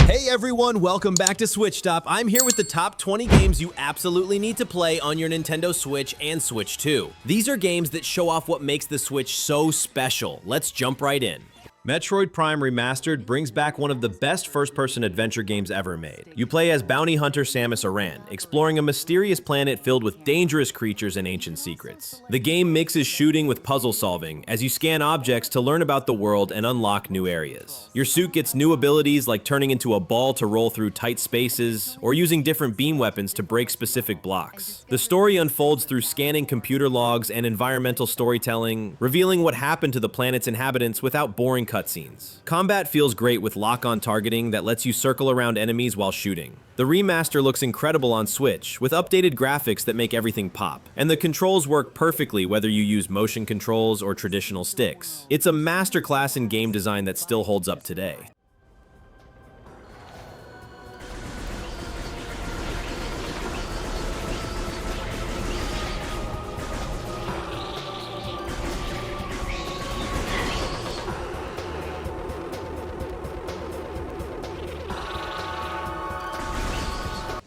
Hey everyone, welcome back to SwitchTop. I'm here with the top 20 games you absolutely need to play on your Nintendo Switch and Switch 2. These are games that show off what makes the Switch so special. Let's jump right in. Metroid Prime Remastered brings back one of the best first-person adventure games ever made. You play as bounty hunter Samus Aran, exploring a mysterious planet filled with dangerous creatures and ancient secrets. The game mixes shooting with puzzle solving as you scan objects to learn about the world and unlock new areas. Your suit gets new abilities like turning into a ball to roll through tight spaces, or using different beam weapons to break specific blocks. The story unfolds through scanning computer logs and environmental storytelling, revealing what happened to the planet's inhabitants without boring cutscenes. Combat feels great with lock-on targeting that lets you circle around enemies while shooting. The remaster looks incredible on Switch, with updated graphics that make everything pop. And the controls work perfectly whether you use motion controls or traditional sticks. It's a masterclass in game design that still holds up today.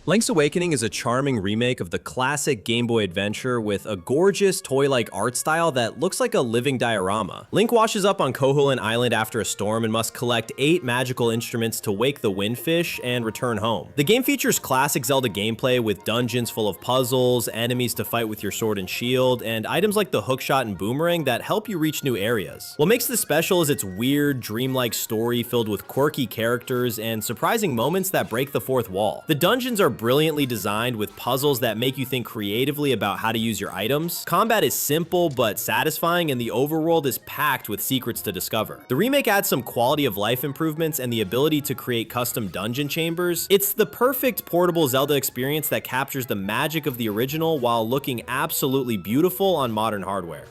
Link's Awakening is a charming remake of the classic Game Boy Adventure with a gorgeous toy-like art style that looks like a living diorama. Link washes up on Koholint Island after a storm and must collect 8 magical instruments to wake the windfish and return home. The game features classic Zelda gameplay with dungeons full of puzzles, enemies to fight with your sword and shield, and items like the hookshot and boomerang that help you reach new areas. What makes this special is its weird, dreamlike story filled with quirky characters and surprising moments that break the fourth wall. The dungeons are brilliantly designed with puzzles that make you think creatively about how to use your items. Combat is simple but satisfying, and the overworld is packed with secrets to discover. The remake adds some quality of life improvements and the ability to create custom dungeon chambers. It's the perfect portable Zelda experience that captures the magic of the original while looking absolutely beautiful on modern hardware.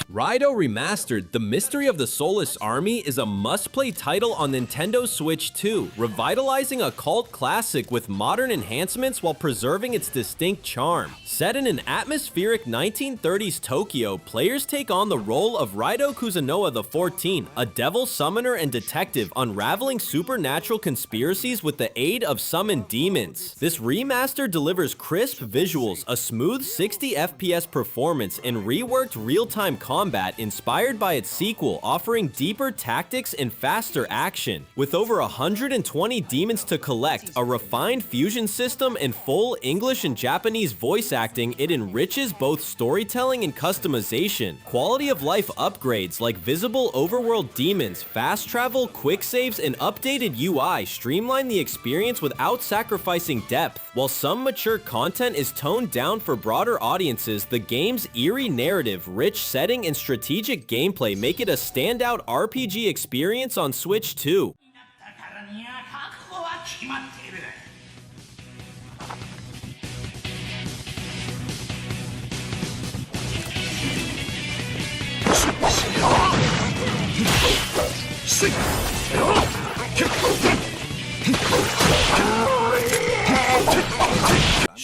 Raidou Remastered, The Mystery of the Soulless Army is a must-play title on Nintendo Switch 2, revitalizing a cult classic with modern enhancements while preserving its distinct charm. Set in an atmospheric 1930s Tokyo, players take on the role of Raidou Kuzunoa XIV, a devil summoner and detective unraveling supernatural conspiracies with the aid of summoned demons. This remaster delivers crisp visuals, a smooth 60 FPS performance, and reworked real-time combat inspired by its sequel, offering deeper tactics and faster action. With over 120 demons to collect, a refined fusion system, and full English and Japanese voice acting, it enriches both storytelling and customization. Quality of life upgrades like visible overworld demons, fast travel, quick saves, and updated UI streamline the experience without sacrificing depth. While some mature content is toned down for broader audiences, the game's eerie narrative, rich setting, and strategic gameplay make it a standout RPG experience on Switch 2.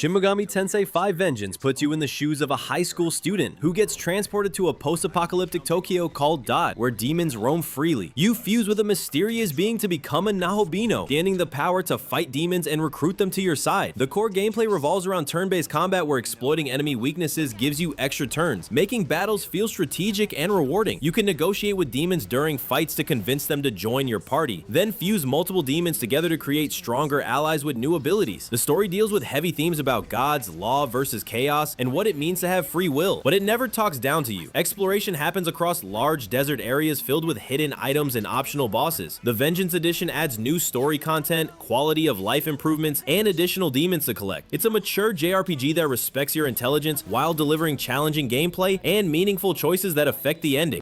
Shin Megami Tensei 5 Vengeance puts you in the shoes of a high school student who gets transported to a post-apocalyptic Tokyo called Dot, where demons roam freely. You fuse with a mysterious being to become a Nahobino, gaining the power to fight demons and recruit them to your side. The core gameplay revolves around turn-based combat where exploiting enemy weaknesses gives you extra turns, making battles feel strategic and rewarding. You can negotiate with demons during fights to convince them to join your party, then fuse multiple demons together to create stronger allies with new abilities. The story deals with heavy themes about gods, law versus chaos, and what it means to have free will, but it never talks down to you. Exploration happens across large desert areas filled with hidden items and optional bosses. The Vengeance Edition adds new story content, quality of life improvements, and additional demons to collect. It's a mature JRPG that respects your intelligence while delivering challenging gameplay and meaningful choices that affect the ending.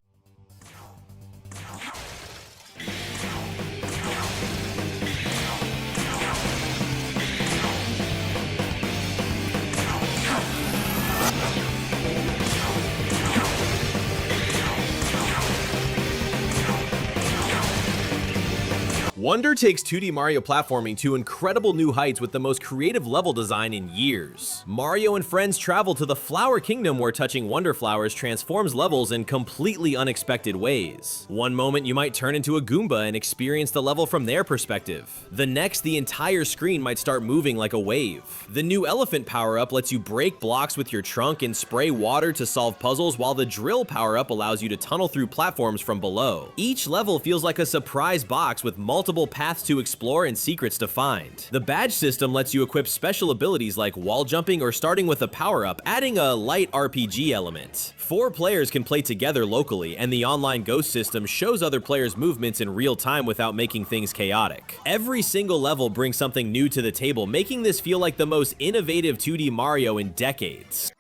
Wonder takes 2D Mario platforming to incredible new heights with the most creative level design in years. Mario and friends travel to the Flower Kingdom where touching Wonder Flowers transforms levels in completely unexpected ways. One moment you might turn into a Goomba and experience the level from their perspective. The next, the entire screen might start moving like a wave. The new elephant power-up lets you break blocks with your trunk and spray water to solve puzzles, while the drill power-up allows you to tunnel through platforms from below. Each level feels like a surprise box with multiple paths to explore and secrets to find. The badge system lets you equip special abilities like wall jumping or starting with a power-up, adding a light RPG element. 4 players can play together locally, and the online ghost system shows other players' movements in real time without making things chaotic. Every single level brings something new to the table, making this feel like the most innovative 2D Mario in decades.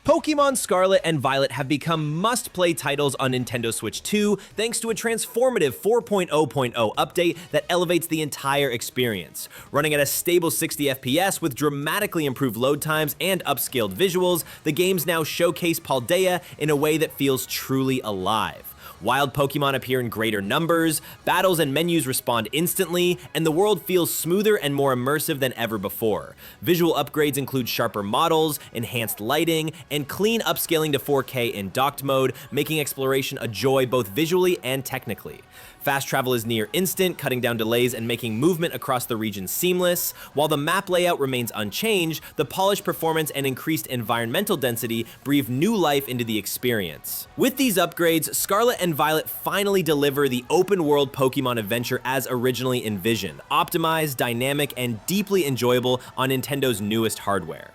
Pokémon Scarlet and Violet have become must-play titles on Nintendo Switch 2 thanks to a transformative 4.0.0 update that elevates the entire experience. Running at a stable 60 FPS with dramatically improved load times and upscaled visuals, the games now showcase Paldea in a way that feels truly alive. Wild Pokemon appear in greater numbers, battles and menus respond instantly, and the world feels smoother and more immersive than ever before. Visual upgrades include sharper models, enhanced lighting, and clean upscaling to 4K in docked mode, making exploration a joy both visually and technically. Fast travel is near instant, cutting down delays and making movement across the region seamless. While the map layout remains unchanged, the polished performance and increased environmental density breathe new life into the experience. With these upgrades, Scarlet and Violet finally deliver the open-world Pokemon adventure as originally envisioned, optimized, dynamic, and deeply enjoyable on Nintendo's newest hardware.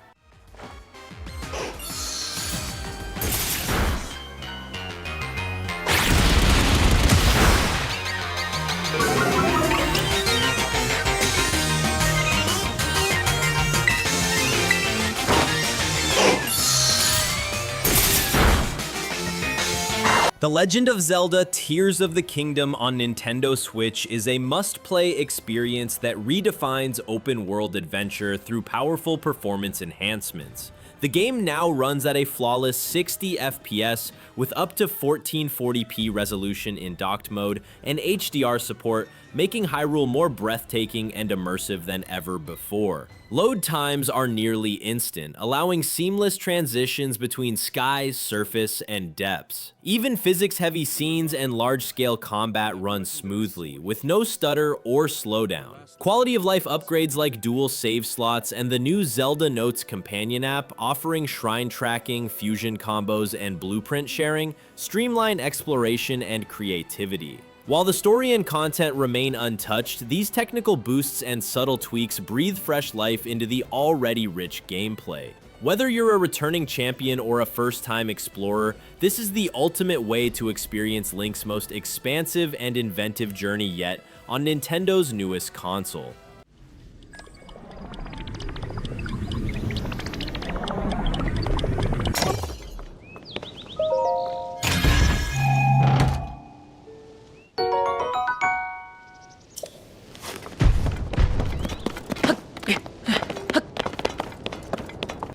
The Legend of Zelda Tears of the Kingdom on Nintendo Switch is a must-play experience that redefines open-world adventure through powerful performance enhancements. The game now runs at a flawless 60 FPS with up to 1440p resolution in docked mode and HDR support, making Hyrule more breathtaking and immersive than ever before. Load times are nearly instant, allowing seamless transitions between skies, surface, and depths. Even physics-heavy scenes and large-scale combat run smoothly, with no stutter or slowdown. Quality of life upgrades like dual save slots and the new Zelda Notes companion app offering shrine tracking, fusion combos, and blueprint sharing streamline exploration and creativity. While the story and content remain untouched, these technical boosts and subtle tweaks breathe fresh life into the already rich gameplay. Whether you're a returning champion or a first-time explorer, this is the ultimate way to experience Link's most expansive and inventive journey yet on Nintendo's newest console.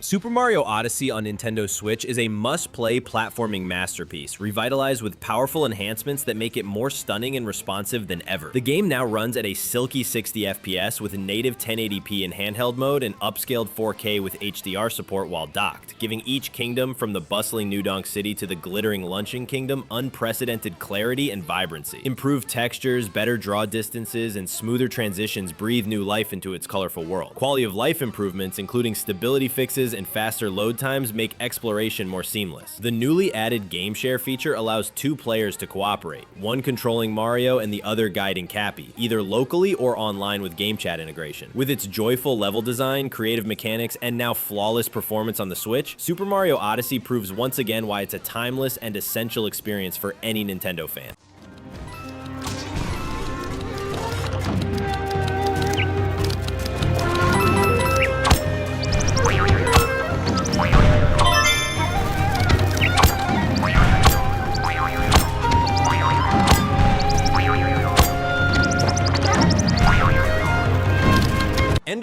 Super Mario Odyssey on Nintendo Switch is a must-play platforming masterpiece, revitalized with powerful enhancements that make it more stunning and responsive than ever. The game now runs at a silky 60 FPS with native 1080p in handheld mode and upscaled 4K with HDR support while docked, giving each kingdom from the bustling New Donk City to the glittering Luncheon Kingdom unprecedented clarity and vibrancy. Improved textures, better draw distances, and smoother transitions breathe new life into its colorful world. Quality of life improvements, including stability fixes and faster load times, make exploration more seamless. The newly added game share feature allows 2 players to cooperate, one controlling Mario and the other guiding Cappy, either locally or online with game chat integration. With its joyful level design, creative mechanics, and now flawless performance on the Switch, Super Mario Odyssey proves once again why it's a timeless and essential experience for any Nintendo fan.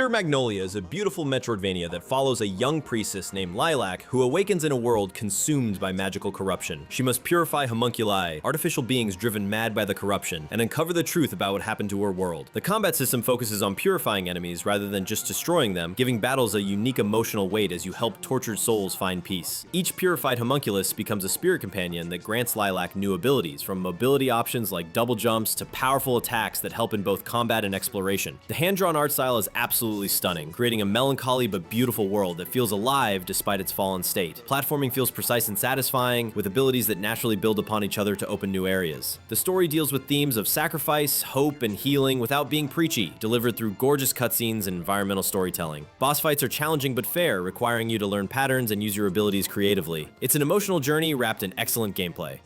Pure Magnolia is a beautiful Metroidvania that follows a young priestess named Lilac who awakens in a world consumed by magical corruption. She must purify homunculi, artificial beings driven mad by the corruption, and uncover the truth about what happened to her world. The combat system focuses on purifying enemies rather than just destroying them, giving battles a unique emotional weight as you help tortured souls find peace. Each purified homunculus becomes a spirit companion that grants Lilac new abilities, from mobility options like double jumps to powerful attacks that help in both combat and exploration. The hand-drawn art style is absolutely stunning, creating a melancholy but beautiful world that feels alive despite its fallen state. Platforming feels precise and satisfying, with abilities that naturally build upon each other to open new areas. The story deals with themes of sacrifice, hope, and healing without being preachy, delivered through gorgeous cutscenes and environmental storytelling. Boss fights are challenging but fair, requiring you to learn patterns and use your abilities creatively. It's an emotional journey wrapped in excellent gameplay.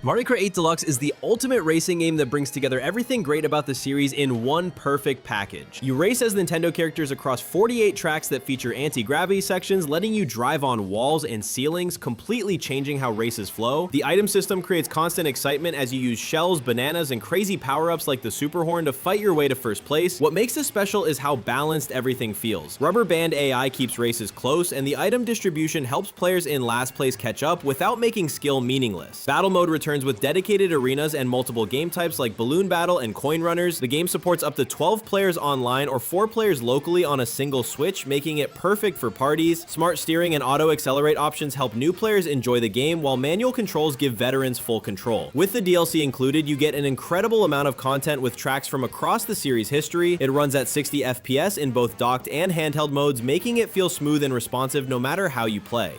Mario Kart 8 Deluxe is the ultimate racing game that brings together everything great about the series in one perfect package. You race as Nintendo characters across 48 tracks that feature anti-gravity sections, letting you drive on walls and ceilings, completely changing how races flow. The item system creates constant excitement as you use shells, bananas, and crazy power-ups like the Super Horn to fight your way to first place. What makes this special is how balanced everything feels. Rubber Band AI keeps races close, and the item distribution helps players in last place catch up without making skill meaningless. Battle mode returns with dedicated arenas and multiple game types like Balloon Battle and Coin Runners. The game supports up to 12 players online or 4 players locally on a single Switch, making it perfect for parties. Smart steering and auto accelerate options help new players enjoy the game, while manual controls give veterans full control. With the DLC included, you get an incredible amount of content with tracks from across the series' history. It runs at 60 FPS in both docked and handheld modes, making it feel smooth and responsive no matter how you play.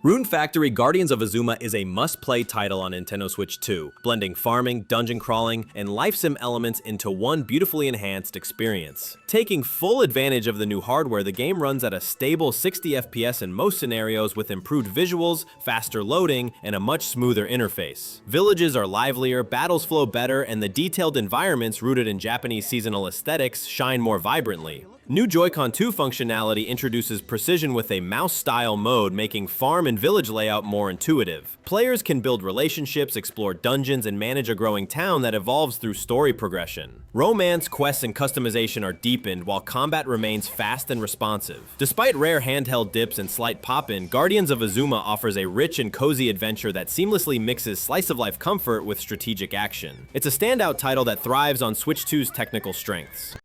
Rune Factory Guardians of Azuma is a must-play title on Nintendo Switch 2, blending farming, dungeon crawling, and life sim elements into one beautifully enhanced experience. Taking full advantage of the new hardware, the game runs at a stable 60 FPS in most scenarios with improved visuals, faster loading, and a much smoother interface. Villages are livelier, battles flow better, and the detailed environments rooted in Japanese seasonal aesthetics shine more vibrantly. New Joy-Con 2 functionality introduces precision with a mouse-style mode, making farm and village layout more intuitive. Players can build relationships, explore dungeons, and manage a growing town that evolves through story progression. Romance, quests, and customization are deepened, while combat remains fast and responsive. Despite rare handheld dips and slight pop-in, Guardians of Azuma offers a rich and cozy adventure that seamlessly mixes slice-of-life comfort with strategic action. It's a standout title that thrives on Switch 2's technical strengths.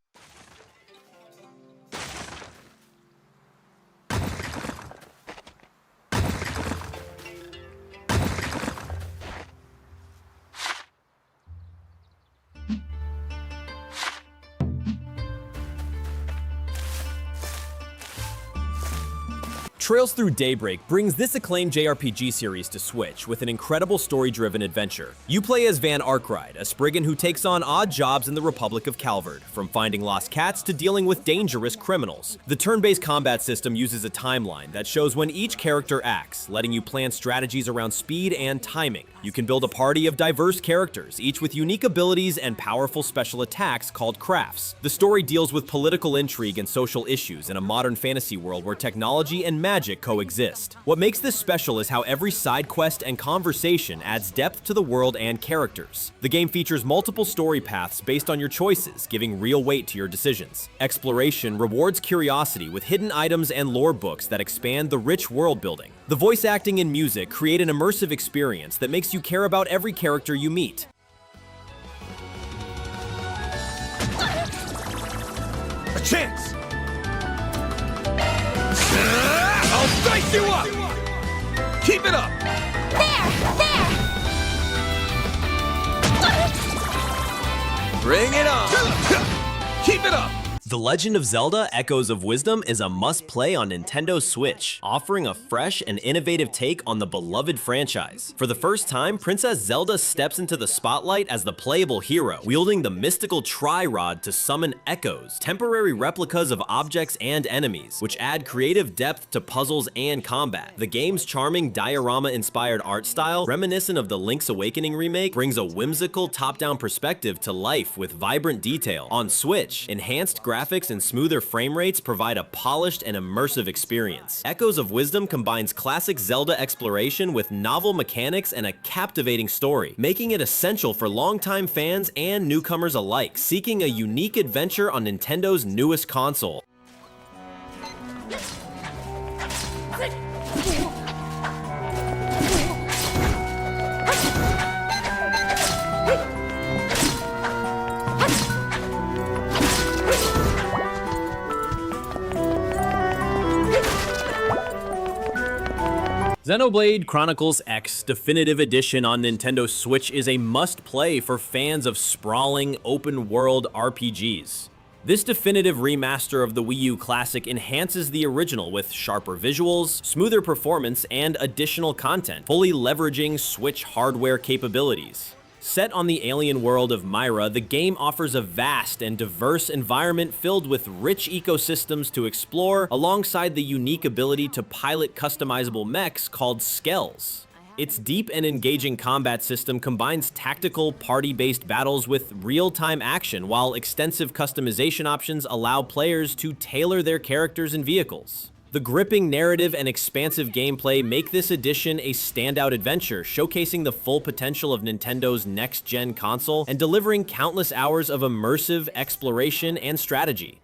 Trails Through Daybreak brings this acclaimed JRPG series to Switch with an incredible story-driven adventure. You play as Van Arkwright, a spriggan who takes on odd jobs in the Republic of Calvard, from finding lost cats to dealing with dangerous criminals. The turn-based combat system uses a timeline that shows when each character acts, letting you plan strategies around speed and timing. You can build a party of diverse characters, each with unique abilities and powerful special attacks called crafts. The story deals with political intrigue and social issues in a modern fantasy world where technology and magic coexist. What makes this special is how every side quest and conversation adds depth to the world and characters. The game features multiple story paths based on your choices, giving real weight to your decisions. Exploration rewards curiosity with hidden items and lore books that expand the rich world building. The voice acting and music create an immersive experience that makes you care about every character you meet. A chance! I'll dice you up! Keep it up! There! Bring it on! Keep it up! The Legend of Zelda: Echoes of Wisdom is a must-play on Nintendo Switch, offering a fresh and innovative take on the beloved franchise. For the first time, Princess Zelda steps into the spotlight as the playable hero, wielding the mystical Tri-Rod to summon echoes, temporary replicas of objects and enemies, which add creative depth to puzzles and combat. The game's charming diorama-inspired art style, reminiscent of the Link's Awakening remake, brings a whimsical top-down perspective to life with vibrant detail. On Switch, enhanced graphics and smoother frame rates provide a polished and immersive experience. Echoes of Wisdom combines classic Zelda exploration with novel mechanics and a captivating story, making it essential for longtime fans and newcomers alike seeking a unique adventure on Nintendo's newest console. Xenoblade Chronicles X Definitive Edition on Nintendo Switch is a must-play for fans of sprawling, open-world RPGs. This definitive remaster of the Wii U classic enhances the original with sharper visuals, smoother performance, and additional content, fully leveraging Switch hardware capabilities. Set on the alien world of Myra, the game offers a vast and diverse environment filled with rich ecosystems to explore, alongside the unique ability to pilot customizable mechs called Skells. Its deep and engaging combat system combines tactical, party-based battles with real-time action, while extensive customization options allow players to tailor their characters and vehicles. The gripping narrative and expansive gameplay make this edition a standout adventure, showcasing the full potential of Nintendo's next-gen console and delivering countless hours of immersive exploration and strategy.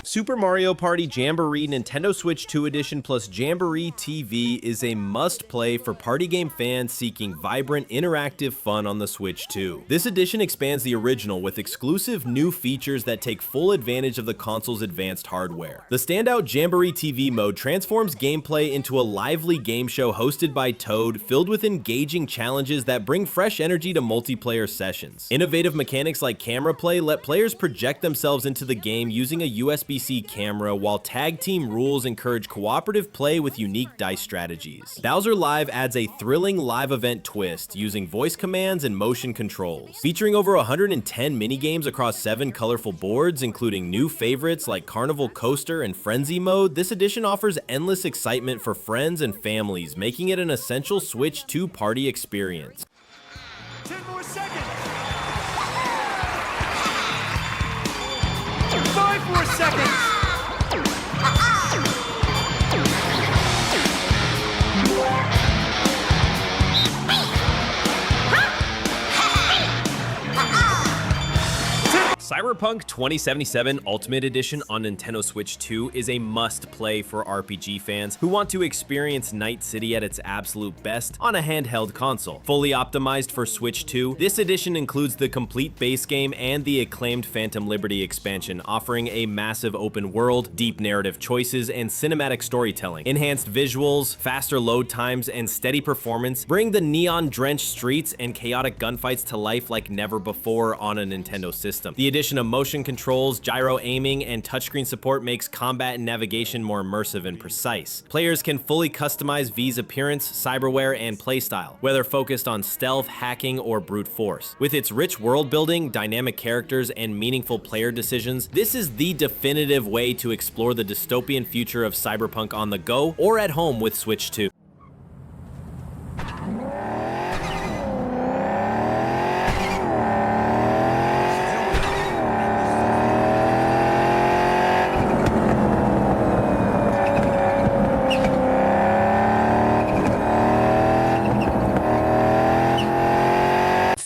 Super Mario Party Jamboree Nintendo Switch 2 Edition plus Jamboree TV is a must-play for party game fans seeking vibrant, interactive fun on the Switch 2. This edition expands the original with exclusive new features that take full advantage of the console's advanced hardware. The standout Jamboree TV mode transforms gameplay into a lively game show hosted by Toad, filled with engaging challenges that bring fresh energy to multiplayer sessions. Innovative mechanics like camera play let players project themselves into the game using a USB-C camera, while tag team rules encourage cooperative play with unique dice strategies. Bowser Live adds a thrilling live event twist using voice commands and motion controls. Featuring over 110 minigames across 7 colorful boards, including new favorites like Carnival Coaster and Frenzy Mode, this edition offers endless excitement for friends and families, making it an essential Switch 2 party experience. 10 more seconds! 5 more seconds! Cyberpunk 2077 Ultimate Edition on Nintendo Switch 2 is a must-play for RPG fans who want to experience Night City at its absolute best on a handheld console. Fully optimized for Switch 2, this edition includes the complete base game and the acclaimed Phantom Liberty expansion, offering a massive open world, deep narrative choices, and cinematic storytelling. Enhanced visuals, faster load times, and steady performance bring the neon-drenched streets and chaotic gunfights to life like never before on a Nintendo system. The addition of motion controls, gyro aiming, and touchscreen support makes combat and navigation more immersive and precise. Players can fully customize V's appearance, cyberware, and playstyle, whether focused on stealth, hacking, or brute force. With its rich world building, dynamic characters, and meaningful player decisions, this is the definitive way to explore the dystopian future of Cyberpunk on the go or at home with Switch 2.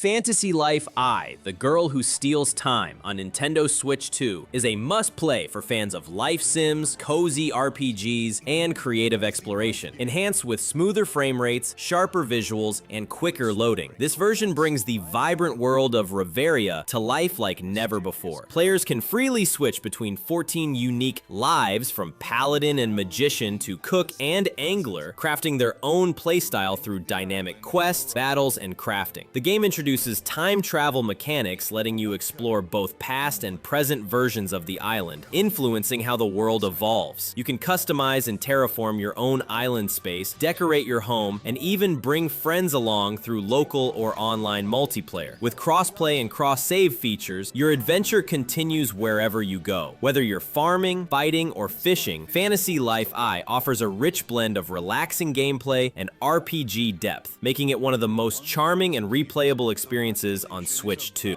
Fantasy Life I, The Girl Who Steals Time on Nintendo Switch 2 is a must-play for fans of life sims, cozy RPGs, and creative exploration, enhanced with smoother frame rates, sharper visuals, and quicker loading. This version brings the vibrant world of Reveria to life like never before. Players can freely switch between 14 unique lives from Paladin and Magician to Cook and Angler, crafting their own playstyle through dynamic quests, battles, and crafting. The game introduces time travel mechanics, letting you explore both past and present versions of the island, influencing how the world evolves. You can customize and terraform your own island space, decorate your home, and even bring friends along through local or online multiplayer. With crossplay and cross-save features, your adventure continues wherever you go. Whether you're farming, fighting, or fishing, Fantasy Life I offers a rich blend of relaxing gameplay and RPG depth, making it one of the most charming and replayable experiences on Switch 2.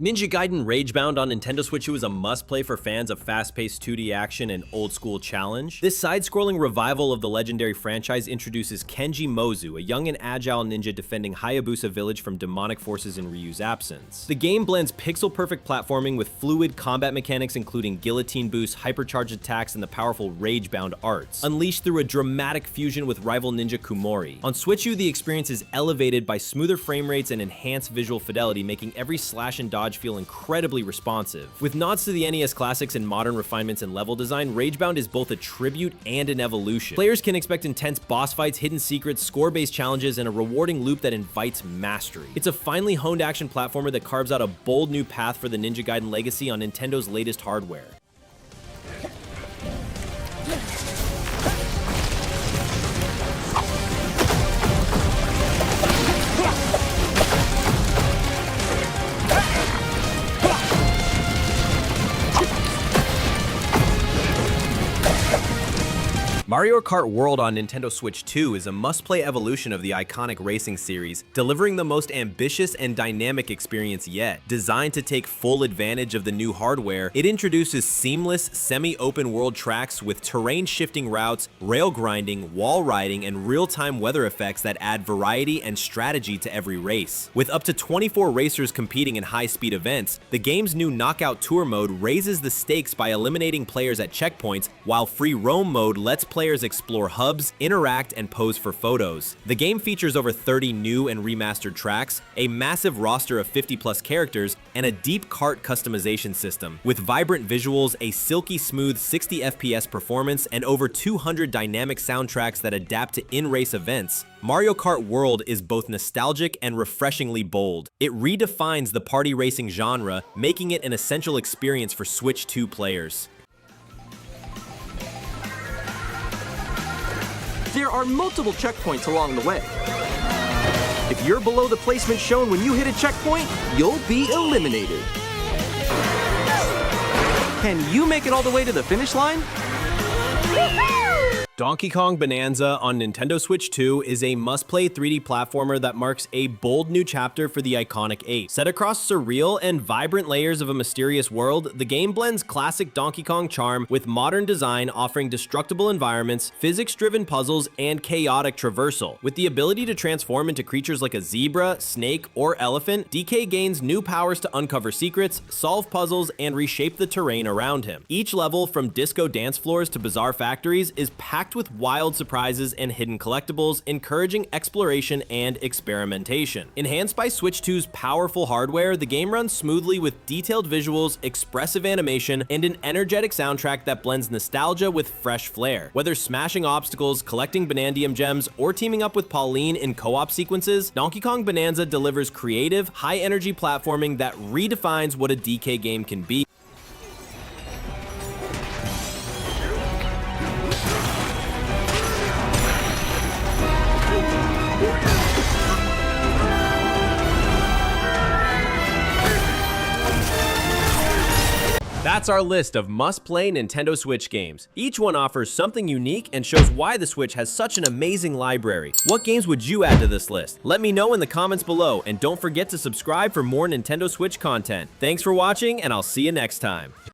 Ninja Gaiden Ragebound on Nintendo Switch 2 is a must-play for fans of fast-paced 2D action and old-school challenge. This side-scrolling revival of the legendary franchise introduces Kenji Mozu, a young and agile ninja defending Hayabusa Village from demonic forces in Ryu's absence. The game blends pixel-perfect platforming with fluid combat mechanics including guillotine boosts, hypercharged attacks, and the powerful Ragebound arts, unleashed through a dramatic fusion with rival ninja Kumori. On Switch 2, the experience is elevated by smoother frame rates and enhanced visual fidelity, making every slash and dodge feel incredibly responsive. With nods to the NES classics and modern refinements in level design, Ragebound is both a tribute and an evolution. Players can expect intense boss fights, hidden secrets, score-based challenges, and a rewarding loop that invites mastery. It's a finely honed action platformer that carves out a bold new path for the Ninja Gaiden legacy on Nintendo's latest hardware. Mario Kart World on Nintendo Switch 2 is a must-play evolution of the iconic racing series, delivering the most ambitious and dynamic experience yet. Designed to take full advantage of the new hardware, it introduces seamless, semi-open world tracks with terrain-shifting routes, rail grinding, wall riding, and real-time weather effects that add variety and strategy to every race. With up to 24 racers competing in high-speed events, the game's new Knockout Tour mode raises the stakes by eliminating players at checkpoints, while Free Roam mode lets players explore hubs, interact, and pose for photos. The game features over 30 new and remastered tracks, a massive roster of 50+ characters, and a deep kart customization system. With vibrant visuals, a silky smooth 60 FPS performance, and over 200 dynamic soundtracks that adapt to in-race events, Mario Kart World is both nostalgic and refreshingly bold. It redefines the party racing genre, making it an essential experience for Switch 2 players. There are multiple checkpoints along the way. If you're below the placement shown when you hit a checkpoint, you'll be eliminated. Can you make it all the way to the finish line? Donkey Kong Bananza on Nintendo Switch 2 is a must-play 3D platformer that marks a bold new chapter for the iconic ape. Set across surreal and vibrant layers of a mysterious world, the game blends classic Donkey Kong charm with modern design, offering destructible environments, physics-driven puzzles, and chaotic traversal. With the ability to transform into creatures like a zebra, snake, or elephant, DK gains new powers to uncover secrets, solve puzzles, and reshape the terrain around him. Each level, from disco dance floors to bizarre factories, is packed with wild surprises and hidden collectibles, encouraging exploration and experimentation. Enhanced by Switch 2's powerful hardware, the game runs smoothly with detailed visuals, expressive animation, and an energetic soundtrack that blends nostalgia with fresh flair. Whether smashing obstacles, collecting Banandium gems, or teaming up with Pauline in co-op sequences, Donkey Kong Bananza delivers creative, high-energy platforming that redefines what a DK game can be. That's That's our list of must-play Nintendo Switch games. Each one offers something unique and shows why the Switch has such an amazing library. What games would you add to this list? Let me know in the comments below, and don't forget to subscribe for more Nintendo Switch content. Thanks for watching, and I'll see you next time.